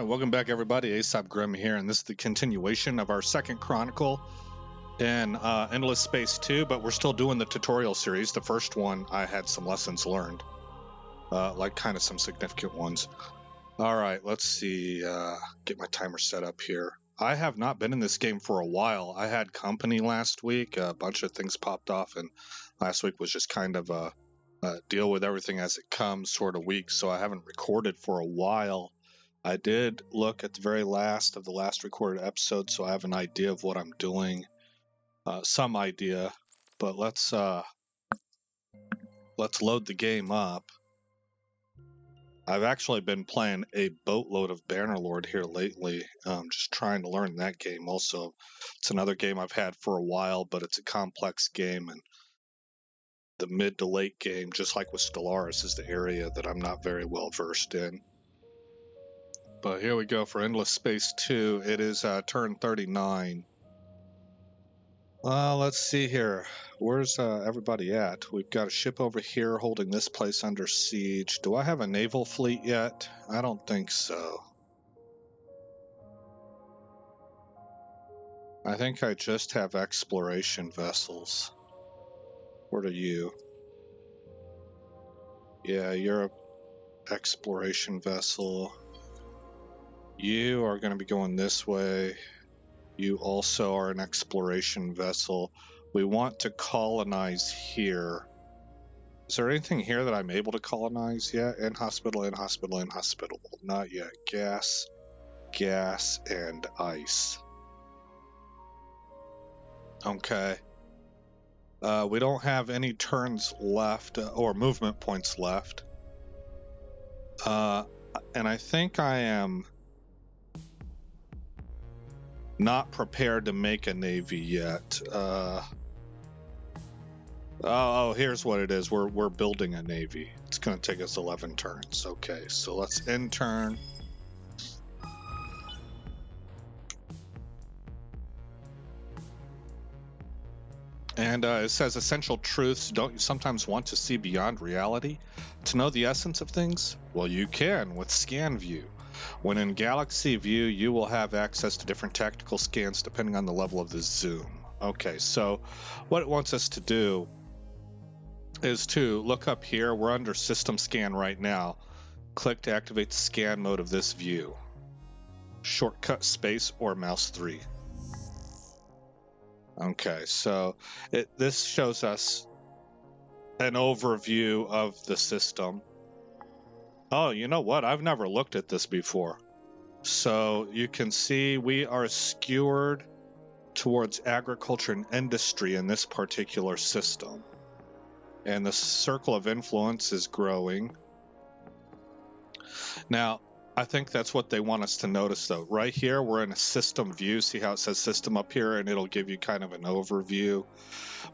Alright, welcome back everybody. Aesop Grimm here, and this is the continuation of our second Chronicle in Endless Space 2, but we're still doing the tutorial series. The first one, I had some lessons learned, like kind of some significant ones. Alright, let's see, get my timer set up here. I have not been in this game for a while. I had company last week, a bunch of things popped off, and last week was just kind of a deal with everything as it comes sort of week, so I haven't recorded for a while. I did look at the very last of the last recorded episode, so I have an idea of what I'm doing, some idea. But let's load the game up. I've actually been playing a boatload of Bannerlord here lately, just trying to learn that game. Also, it's another game I've had for a while, but it's a complex game, and the mid to late game, just like with Stellaris, is the area that I'm not very well versed in. But here we go for Endless Space 2. It is turn 39. Let's see here. Where's everybody at? We've got a ship over here holding this place under siege. Do I have a naval fleet yet? I don't think so. I think I just have exploration vessels. What are you? Yeah, you're an exploration vessel. You are going to be going this way. You also are an exploration vessel. We want to colonize here. Is there anything here that I'm able to colonize yet? Inhospitable, inhospitable, inhospitable. Not yet. Gas, gas, and ice. Okay. We don't have any turns left, or movement points left. And I think I am not prepared to make a navy yet. Oh, here's what it is. We're building a navy. It's going to take us 11 turns. Okay, so let's end turn. And it says essential truths. Don't you sometimes want to see beyond reality? To know the essence of things? Well, you can with Scan View. When in Galaxy View, you will have access to different tactical scans depending on the level of the zoom. Okay, so what it wants us to do is to look up here. We're under System Scan right now. Click to activate the scan mode of this view. Shortcut space or mouse 3. Okay, so this shows us an overview of the system. Oh, you know what? I've never looked at this before. So you can see we are skewered towards agriculture and industry in this particular system. And the circle of influence is growing. Now, I think that's what they want us to notice, though. Right here, we're in a system view. See how it says system up here, and it'll give you kind of an overview.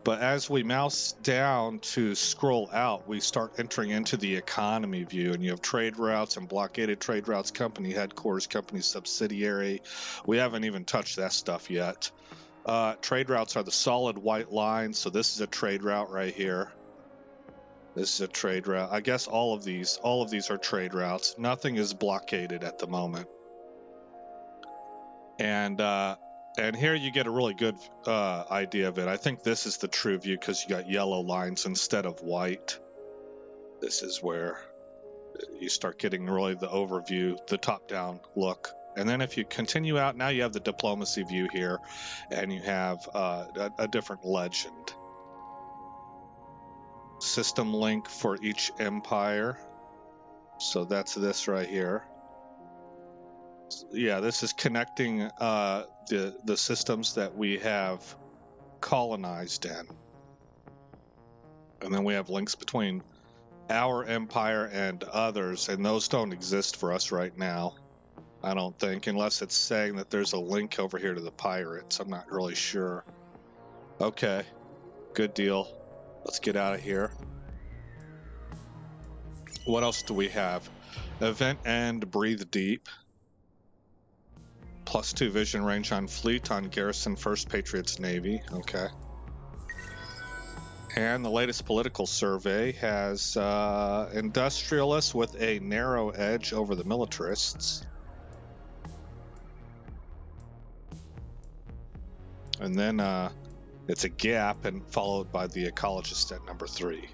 But as we mouse down to scroll out, we start entering into the economy view, and you have trade routes and blockaded trade routes, company headquarters, company subsidiary. We haven't even touched that stuff yet. Trade routes are the solid white lines, so this is a trade route right here. This is a trade route. I guess all of these are trade routes. Nothing is blockaded at the moment. And here you get a really good idea of it. I think this is the true view because you got yellow lines instead of white. This is where you start getting really the overview, the top-down look. And then if you continue out, now you have the diplomacy view here, and you have a different legend. System link for each empire. So that's this right here. Yeah, this is connecting the systems that we have colonized in. And then we have links between our empire and others, and those don't exist for us right now, I don't think, unless it's saying that there's a link over here to the pirates. I'm not really sure. Okay, good deal. Let's get out of here. What else do we have? Event end, breathe deep. +2 vision range on fleet on garrison First Patriots Navy. Okay. And the latest political survey has industrialists with a narrow edge over the militarists. And then it's a gap and followed by the ecologist at number 3.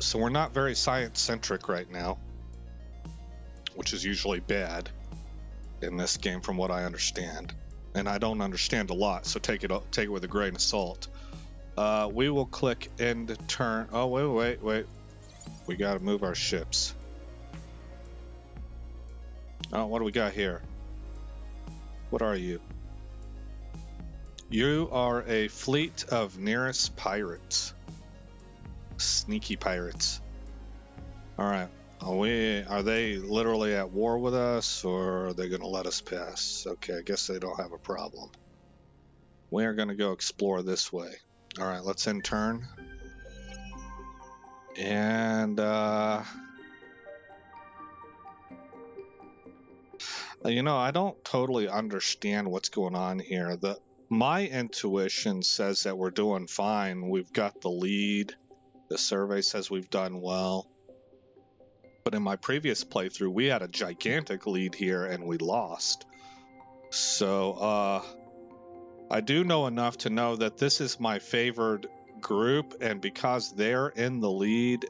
So we're not very science-centric right now, which is usually bad in this game from what I understand. And I don't understand a lot, so take it with a grain of salt. We will click end turn. Oh, wait. We got to move our ships. Oh, what do we got here? What are you? You are a fleet of nearest pirates. Sneaky pirates. Alright. Are they literally at war with us, or are they going to let us pass? Okay, I guess they don't have a problem. We are going to go explore this way. Alright, let's end turn. And, you know, I don't totally understand what's going on here. My intuition says that we're doing fine. We've got the lead. The survey says we've done well. But in my previous playthrough, we had a gigantic lead here and we lost. So, I do know enough to know that this is my favored group, and because they're in the lead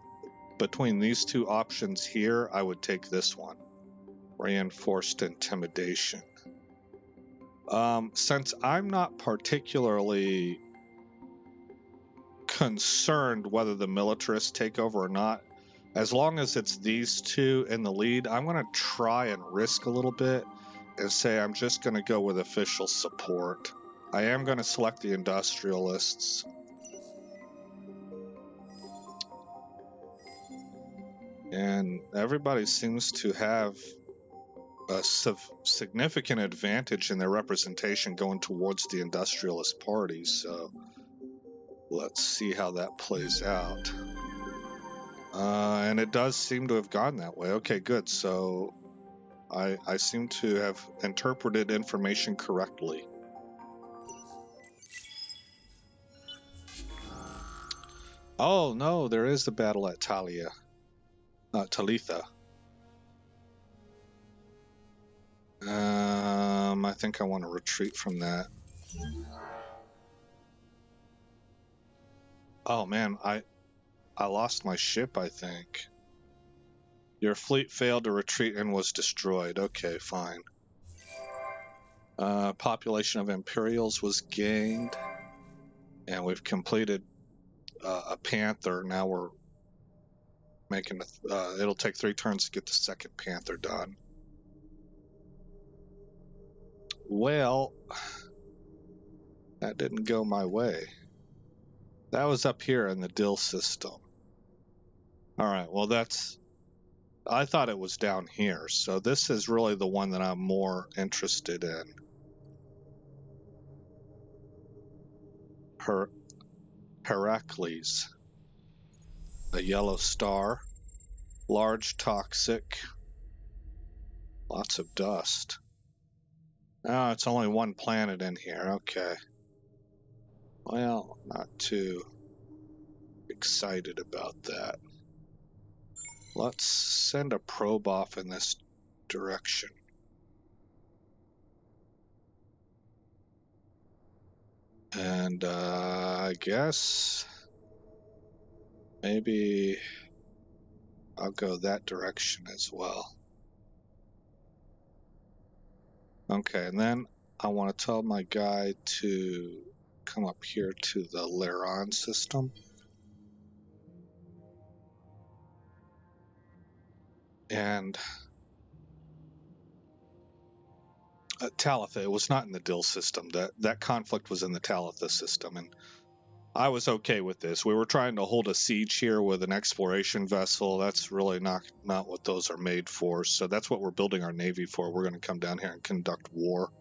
between these two options here, I would take this one. Reinforced intimidation. Since I'm not particularly concerned whether the militarists take over or not, as long as it's these two in the lead, I'm going to try and risk a little bit and say I'm just going to go with official support. I am going to select the industrialists. And everybody seems to have a significant advantage in their representation going towards the industrialist party, so let's see how that plays out. And it does seem to have gone that way. Okay, good. So I seem to have interpreted information correctly. Oh no, there is the battle at Talitha. I think I want to retreat from that. Oh man, I lost my ship, I think. Your fleet failed to retreat and was destroyed. Okay, fine. Population of Imperials was gained. And we've completed a Panther. Now we're making it'll take 3 turns to get the second Panther done. Well, that didn't go my way. That was up here in the Dill system. Alright, well I thought it was down here, so this is really the one that I'm more interested in. Heracles. A yellow star. Large toxic. Lots of dust. Oh, it's only one planet in here. Okay. Well, not too excited about that. Let's send a probe off in this direction. And I guess maybe I'll go that direction as well. Okay, and then I want to tell my guy to come up here to the Laron system. And Talitha, it was not in the Dill system. That conflict was in the Talitha system, and I was okay with this. We were trying to hold a siege here with an exploration vessel. That's really not what those are made for. So that's what we're building our navy for. We're going to come down here and conduct war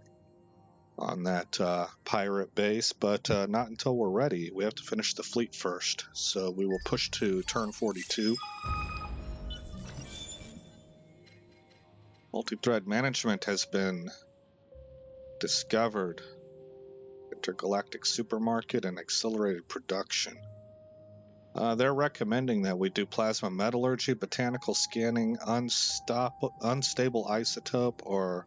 on that pirate base, but not until we're ready. We have to finish the fleet first. So we will push to turn 42. Multi-thread management has been discovered. Intergalactic supermarket and accelerated production. They're recommending that we do plasma metallurgy, botanical scanning, unstable isotope, or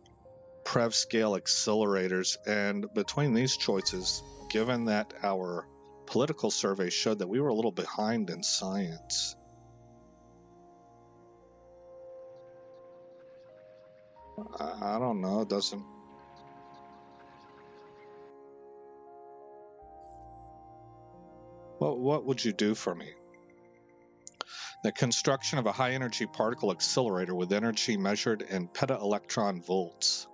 Prev scale accelerators. And between these choices, given that our political survey showed that we were a little behind in science, I don't know, it doesn't. What would you do for me? The construction of a high-energy particle accelerator with energy measured in peta-electron volts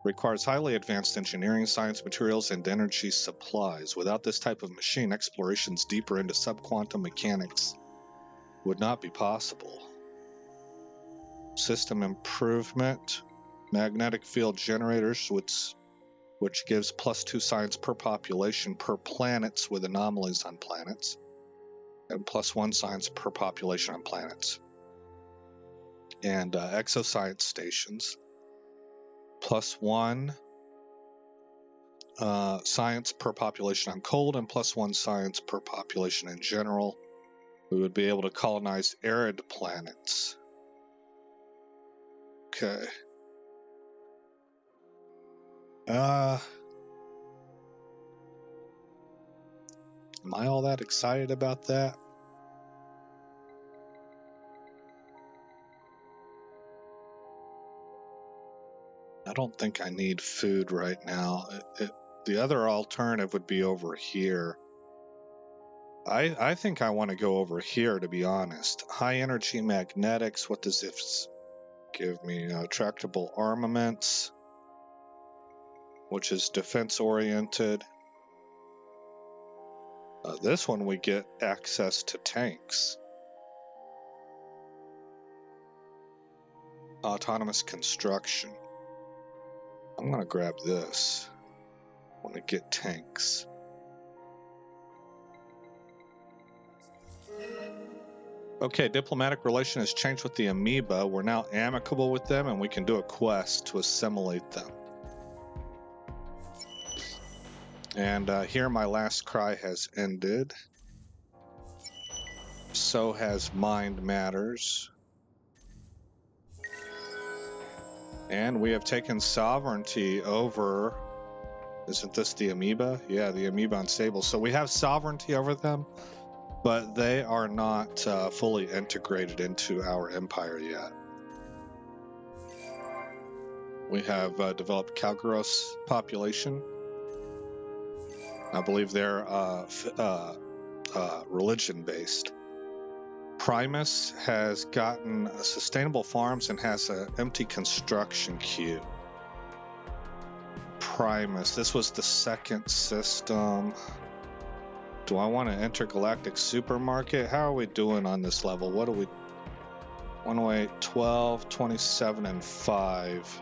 requires highly advanced engineering, science, materials, and energy supplies. Without this type of machine, explorations deeper into subquantum mechanics would not be possible. System improvement, magnetic field generators, which gives +2 science per population per planets with anomalies on planets, and +1 science per population on planets. And exoscience stations, +1 science per population on cold, and +1 science per population in general. We would be able to colonize arid planets. Okay. Am I all that excited about that? I don't think I need food right now. The other alternative would be over here. I think I want to go over here, to be honest. High energy magnetics. What does this give me? Tractable armaments, which is defense oriented. This one we get access to tanks. Autonomous construction. I'm going to grab this. I want to get tanks. Okay, diplomatic relation has changed with the amoeba. We're now amicable with them, and we can do a quest to assimilate them. And here my last cry has ended. So has Mind Matters. And we have taken sovereignty over... Isn't this the amoeba? Yeah, the amoeba unstable. So we have sovereignty over them, but they are not fully integrated into our empire yet. We have developed Calgros population. I believe they're religion-based. Primus has gotten sustainable farms and has an empty construction queue. Primus, this was the second system. Do I want an intergalactic supermarket? How are we doing on this level? What do we... 108, 12, 27, and 5.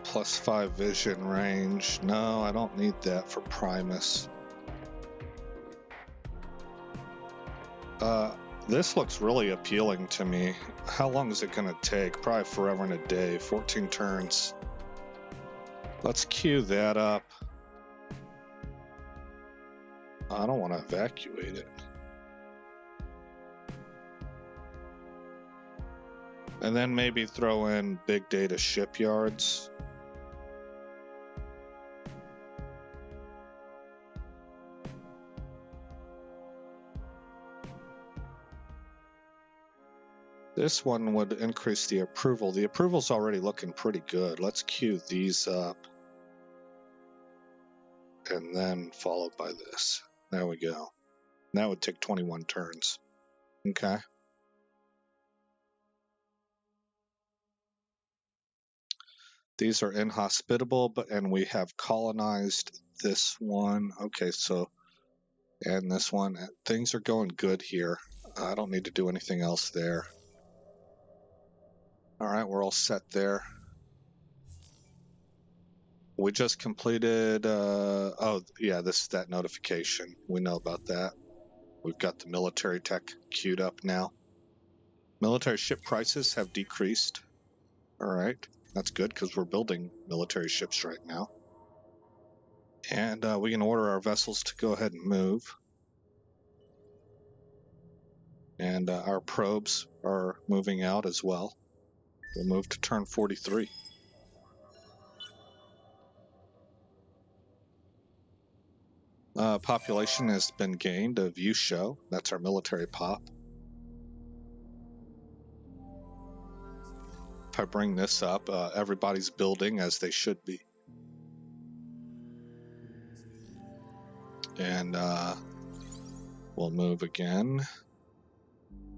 +5 vision range. No, I don't need that for Primus. This looks really appealing to me. How long is it going to take? Probably forever and a day. 14 turns. Let's queue that up. I don't want to evacuate it. And then maybe throw in big data shipyards. This one would increase the approval. The approval's already looking pretty good. Let's queue these up. And then followed by this. There we go. That would take 21 turns. Okay. These are inhospitable, and we have colonized this one. Okay, so, and this one. Things are going good here. I don't need to do anything else there. All right, we're all set there. We just completed, oh, yeah, this is that notification. We know about that. We've got the military tech queued up now. Military ship prices have decreased. All right, that's good because we're building military ships right now. And we can order our vessels to go ahead and move. And our probes are moving out as well. We'll move to turn 43. Population has been gained of view show. That's our military pop. If I bring this up, everybody's building as they should be. And we'll move again.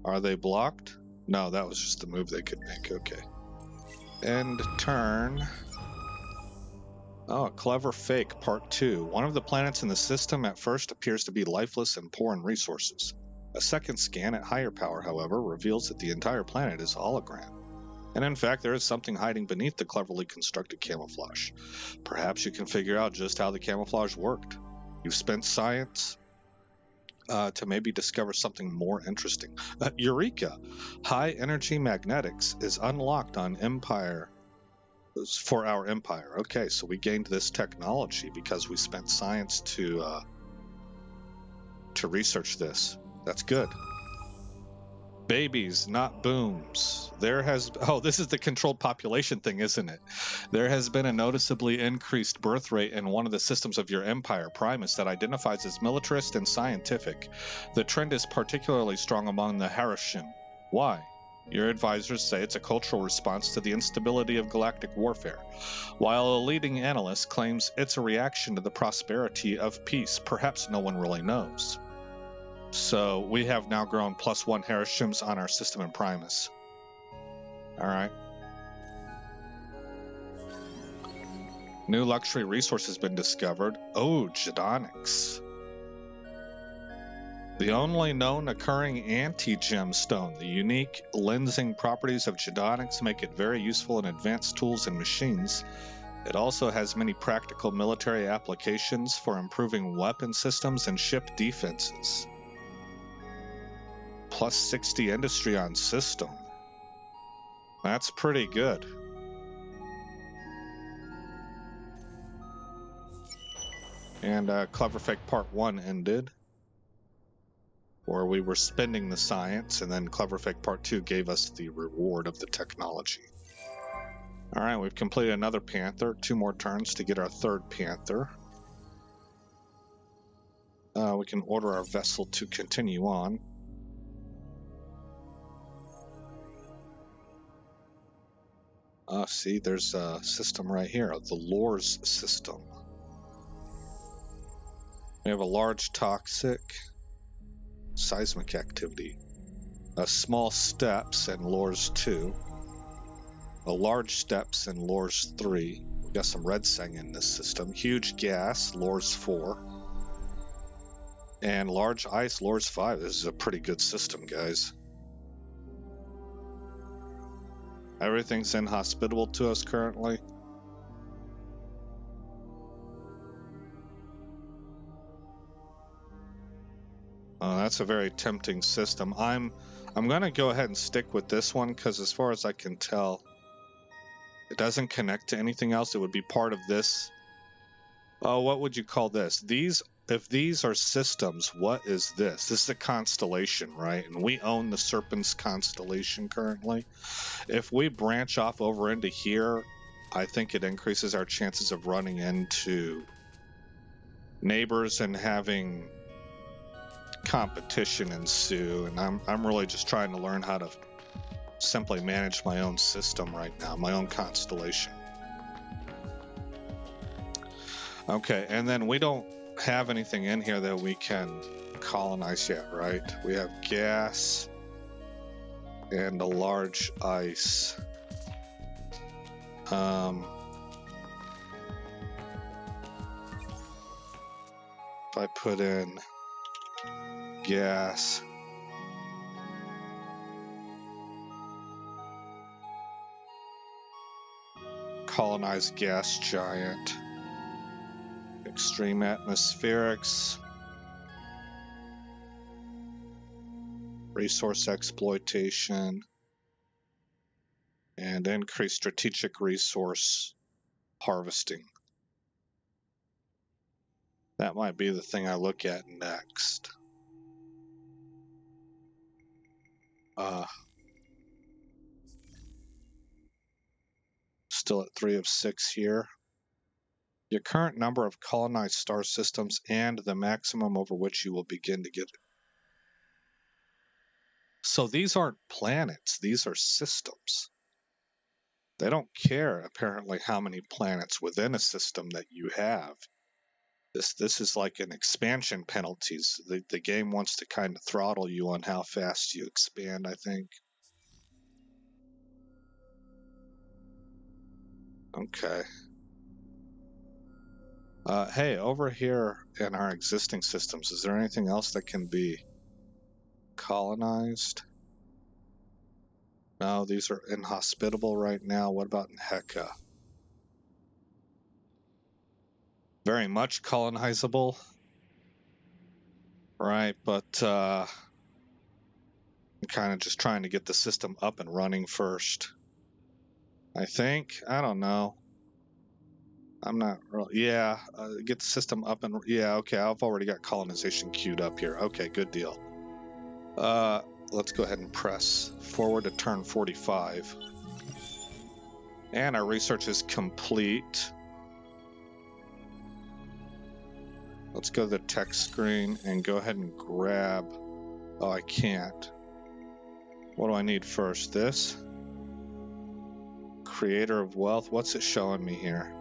Are they blocked? No, that was just the move they could make. Okay. End turn. Oh, clever fake, part 2. One of the planets in the system at first appears to be lifeless and poor in resources. A second scan at higher power, however, reveals that the entire planet is a hologram. And in fact, there is something hiding beneath the cleverly constructed camouflage. Perhaps you can figure out just how the camouflage worked. You've spent science to maybe discover something more interesting. Eureka! High energy magnetics is unlocked on Empire. For our empire. Okay, so we gained this technology because we spent science to research this. That's good. Babies, not booms. This is the controlled population thing, isn't it? There has been a noticeably increased birth rate in one of the systems of your empire, Primus, that identifies as militarist and scientific. The trend is particularly strong among the Harashin. Why? Your advisors say it's a cultural response to the instability of galactic warfare, while a leading analyst claims it's a reaction to the prosperity of peace. Perhaps no one really knows. So we have now grown +1 Harashims on our system in Primus. Alright. New luxury resource has been discovered. Oh, Jadonics. The only known occurring anti-gemstone. The unique lensing properties of Jadonics make it very useful in advanced tools and machines. It also has many practical military applications for improving weapon systems and ship defenses. +60 industry on system. That's pretty good. And Clever Fake Part 1 ended, where we were spending the science, and then Clever Fake Part 2 gave us the reward of the technology. Alright, we've completed another Panther. 2 more turns to get our 3rd Panther. We can order our vessel to continue on. See, there's a system right here, the Lores system. We have a large toxic seismic activity. Small steps and Lores 2. A large steps and Lores 3. We got some red sang in this system. Huge gas, Lores 4. And large ice, Lores 5. This is a pretty good system, guys. Everything's inhospitable to us currently. That's a very tempting system. I'm gonna go ahead and stick with this one because as far as I can tell, it doesn't connect to anything else. It would be part of this. What would you call this? If these are systems, what is this? This is a constellation, right? And we own the Serpent's constellation currently. If we branch off over into here, I think it increases our chances of running into neighbors and having competition ensue. And I'm really just trying to learn how to simply manage my own system right now, my own constellation. Okay, and then we don't have anything in here that we can colonize yet, right? We have gas and a large ice. If I put in gas, colonize gas giant, extreme atmospherics, resource exploitation, and increased strategic resource harvesting. That might be the thing I look at next. Still at 3 of 6 here. Your current number of colonized star systems and the maximum over which you will begin to get it. So these aren't planets, these are systems. They don't care, apparently, how many planets within a system that you have. This is like an expansion penalties. The game wants to kind of throttle you on how fast you expand, I think. Okay. Hey, over here in our existing systems, is there anything else that can be colonized? No, these are inhospitable right now. What about in Heka? Very much colonizable. Right, but I'm kind of just trying to get the system up and running first. I think. I don't know. I'm not really. Yeah, get the system up and. Yeah, okay, I've already got colonization queued up here. Okay, good deal. Let's go ahead and press forward to turn 45. And our research is complete. Let's go to the text screen and go ahead and grab. Oh, I can't. What do I need first? This? Creator of wealth. What's it showing me here?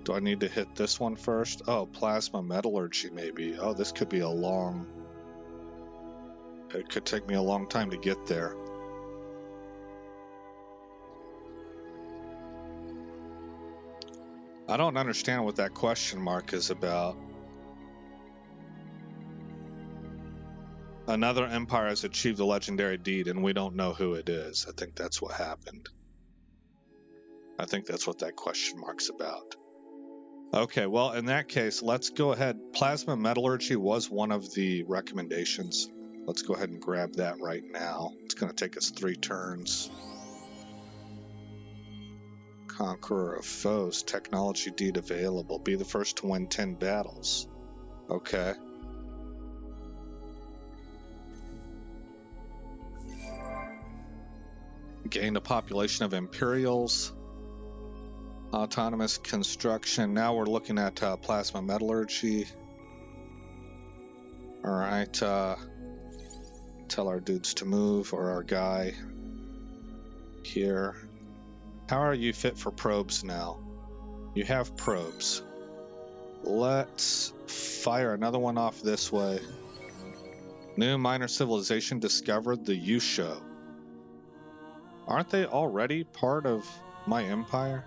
Do I need to hit this one first? Oh, plasma metallurgy maybe. Oh, this could be a long... It could take me a long time to get there. I don't understand what that question mark is about. Another empire has achieved a legendary deed and we don't know who it is. I think that's what happened. I think that's what that question mark's about. Okay, well, in that case, let's go ahead. Plasma metallurgy was one of the recommendations. Let's go ahead and grab that right now. It's going to take us 3 turns. Conqueror of foes. Technology deed available. Be the first to win 10 battles. Okay. Gained a population of Imperials. Autonomous construction. Now we're looking at plasma metallurgy. Alright. Tell our dudes to move, or our guy here. How are you fit for probes now? You have probes. Let's fire another one off this way. New minor civilization discovered, the Yusho. Aren't they already part of my empire?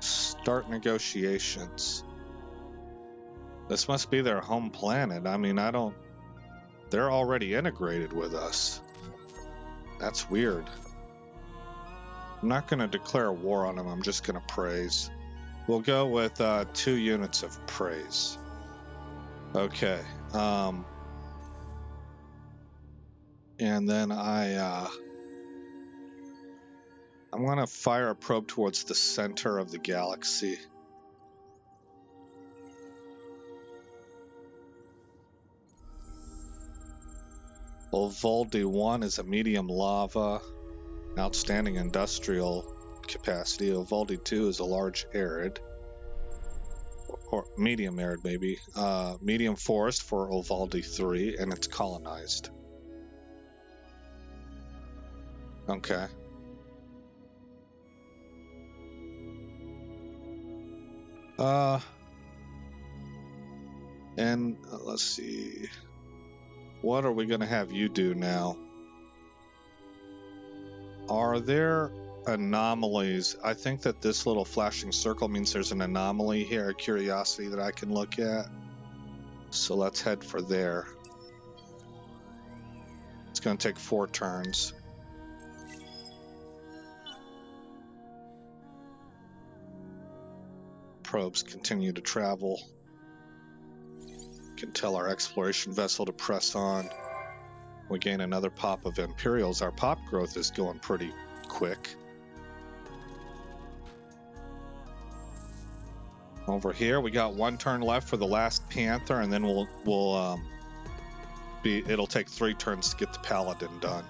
Start negotiations. This must be their home planet. I mean, they're already integrated with us. That's weird. I'm not going to declare war on them. I'm just going to praise. We'll go with 2 units of praise. Okay. And then I'm going to fire a probe towards the center of the galaxy. Ovaldi 1 is a medium lava, outstanding industrial capacity. Ovaldi 2 is a large arid, or medium arid maybe. Medium forest for Ovaldi 3, and it's colonized. Okay. And let's see. What are we going to have you do now? Are there anomalies? I think that this little flashing circle means there's an anomaly here, a curiosity that I can look at. So let's head for there. It's going to take 4 turns. Probes continue to travel. Can tell our exploration vessel to press on. We gain another pop of Imperials. Our pop growth is going pretty quick. Over here, we got 1 turn left for the last Panther, and then it'll take 3 turns to get the Paladin done.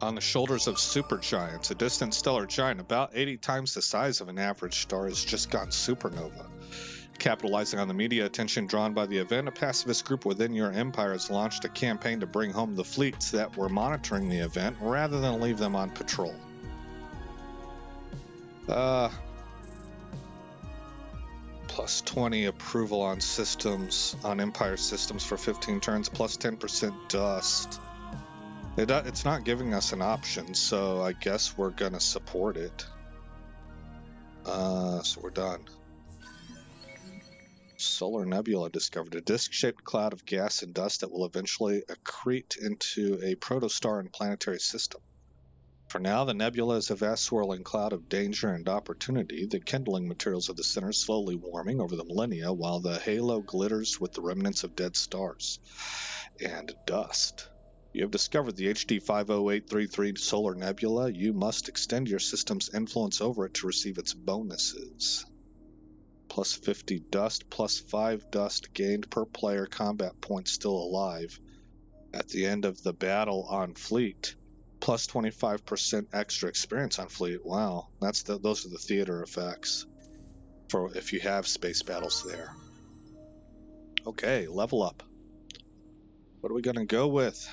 On the shoulders of supergiants, a distant stellar giant about 80 times the size of an average star has just gone supernova. Capitalizing on the media attention drawn by the event, a pacifist group within your empire has launched a campaign to bring home the fleets that were monitoring the event rather than leave them on patrol. Plus 20 approval on systems, on empire systems for 15 turns, plus 10% dust. It's not giving us an option, so I guess we're gonna support it. So we're done. Solar Nebula discovered a disc-shaped cloud of gas and dust that will eventually accrete into a protostar and planetary system. For now, the nebula is a vast swirling cloud of danger and opportunity, the kindling materials of the center slowly warming over the millennia while the halo glitters with the remnants of dead stars and dust. You have discovered the HD 50833 Solar Nebula. You must extend your system's influence over it to receive its bonuses. Plus 50 dust, plus 5 dust gained per player combat point still alive at the end of the battle on fleet. Plus 25% extra experience on fleet. Wow, those are the theater effects for if you have space battles there. Okay, level up. What are we going to go with?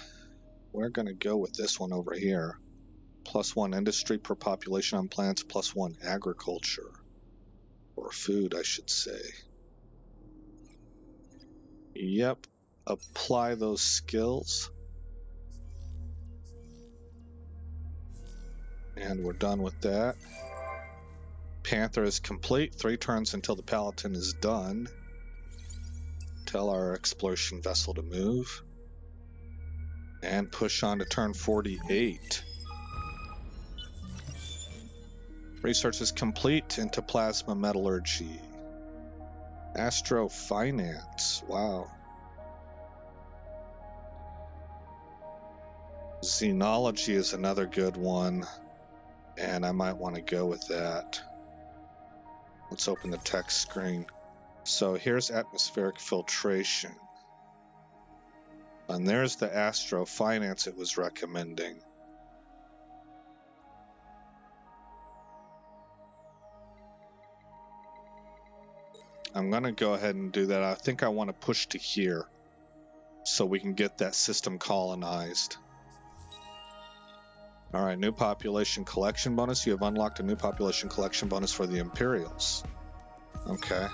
We're going to go with this one over here. Plus 1 industry per population on planets, plus 1 agriculture. Or food, I should say. Yep. Apply those skills. And we're done with that. Panther is complete. 3 turns until the Paladin is done. Tell our exploration vessel to move. And push on to turn 48. Research is complete into plasma metallurgy. Astrofinance. Wow. Xenology is another good one. And I might want to go with that. Let's open the text screen. So here's atmospheric filtration. And there's the astrofinance it was recommending. I'm going to go ahead and do that. I think I want to push to here so we can get that system colonized. All right, new population collection bonus. You have unlocked a new population collection bonus for the Imperials. Okay.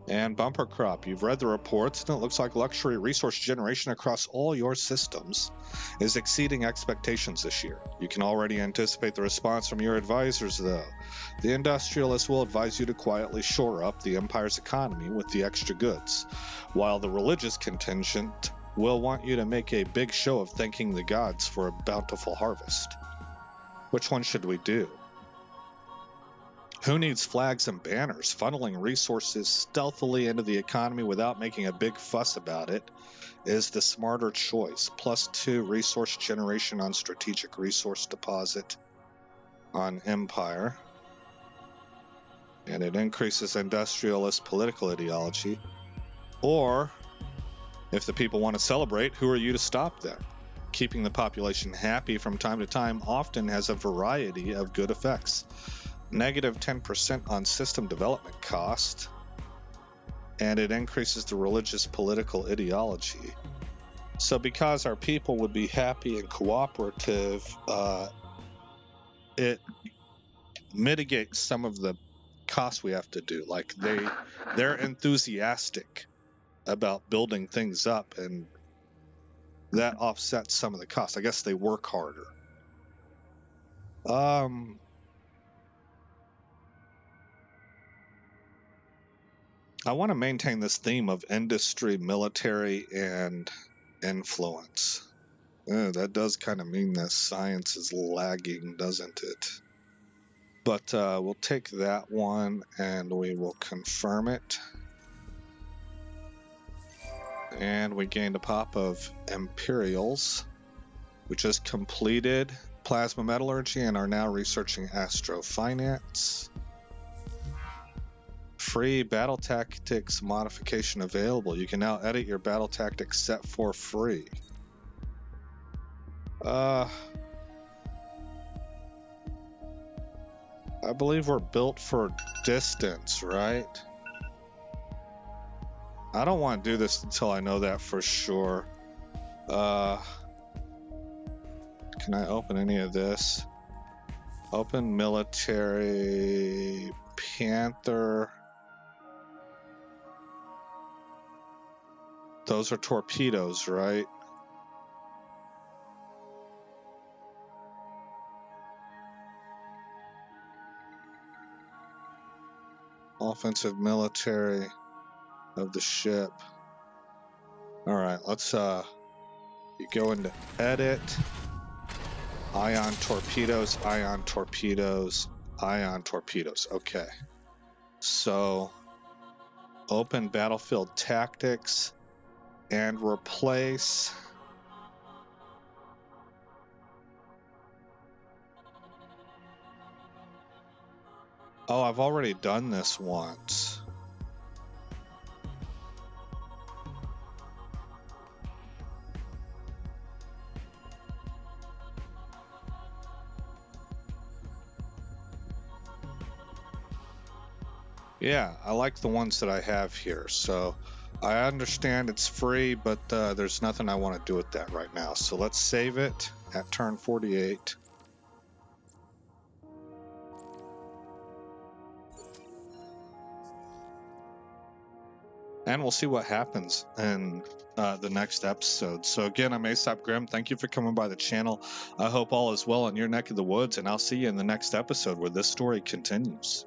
And bumper crop. You've read the reports, and it looks like luxury resource generation across all your systems is exceeding expectations this year. You can already anticipate the response from your advisors, though. The industrialists will advise you to quietly shore up the Empire's economy with the extra goods, while the religious contingent will want you to make a big show of thanking the gods for a bountiful harvest. Which one should we do? Who needs flags and banners? Funneling resources stealthily into the economy without making a big fuss about it is the smarter choice. Plus 2 resource generation on strategic resource deposit on Empire. And it increases industrialist political ideology. Or, if the people want to celebrate, who are you to stop them? Keeping the population happy from time to time often has a variety of good effects. Negative 10% on system development cost, and it increases the religious political ideology. So because our people would be happy and cooperative, it mitigates some of the costs we have to do. Like they're enthusiastic about building things up, and that offsets some of the costs. I guess they work harder. I want to maintain this theme of industry, military, and influence. That does kind of mean that science is lagging, doesn't it? But we'll take that one and we will confirm it. And we gained a pop of Imperials. We just completed Plasma Metallurgy and are now researching Astrofinance. Free battle tactics modification available. You can now edit your battle tactics set for free. I believe we're built for distance, right? I don't want to do this until I know that for sure. Can I open any of this? Open military, Panther. Those are torpedoes, right? Offensive military of the ship. All right, let's you go into edit. Ion torpedoes, ion torpedoes, ion torpedoes. Okay. So open battlefield tactics and replace. Oh, I've already done this once. Yeah, I like the ones that I have here. So I understand it's free, but there's nothing I want to do with that right now. So let's save it at turn 48. And we'll see what happens in the next episode. So again, I'm Aesop Grimm. Thank you for coming by the channel. I hope all is well in your neck of the woods, and I'll see you in the next episode where this story continues.